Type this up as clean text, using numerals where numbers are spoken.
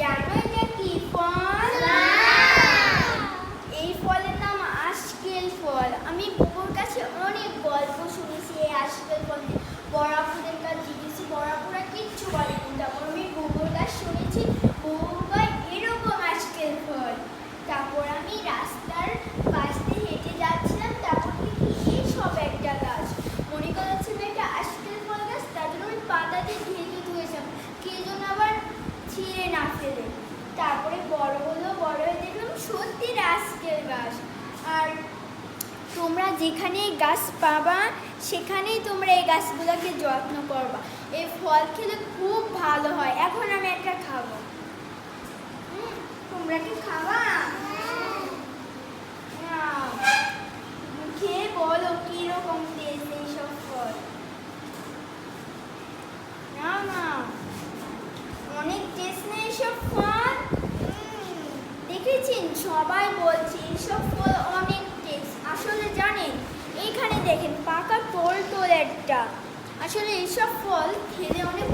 জানো এটা কি ফল? এই ফলের নাম আজকেল ফল। আমি বুবুর কাছে অনেক গল্প শুনেছি এই আজকেল ফল নিয়ে। বড়াপুদের কাছে জিজ্ঞেসি, বড়াপুরা কিচ্ছু বলেনি। তারপর আমি বুবুর কাছে শুনেছি বুবু কয় এরকম আজকেল ফল। তারপর আমি রাস্তার পাশ দিয়ে হেঁটে যাচ্ছিলাম, তারপর দেখি এইসব একটা গাছ, মনে করাচ্ছিল এটা আজকেল ফল গাছ। তার জন্য আমি পাতা দিয়ে ঢেকে ধুয়েছিলাম, কে যেন আবার ছিঁড়ে না ফেলে। তারপরে বড় হলো, বড় হয়ে দেখলাম সত্যি আজকেল গাছ। আর তোমরা যেখানে গাছ পাবা সেখানেই তোমরা এই গাছগুলোকে যত্ন করবা। এই ফল খেলে খুব ভালো হয়। এখন আমি একটা খাবো। তোমরা কি খাবা? নাও, খেয়ে বলো কিরকম টেস্ট এইসব ফল। নাও নাও, অনেক টেস্ট নেই এইসব ফল। দেখেছেন, সবাই বলছে এইসব ফল অনেক টেস্ট। আসলে জানেন, এইখানে দেখেন পাকা টোল একটা। আসলে এইসব ফল খেলে অনেক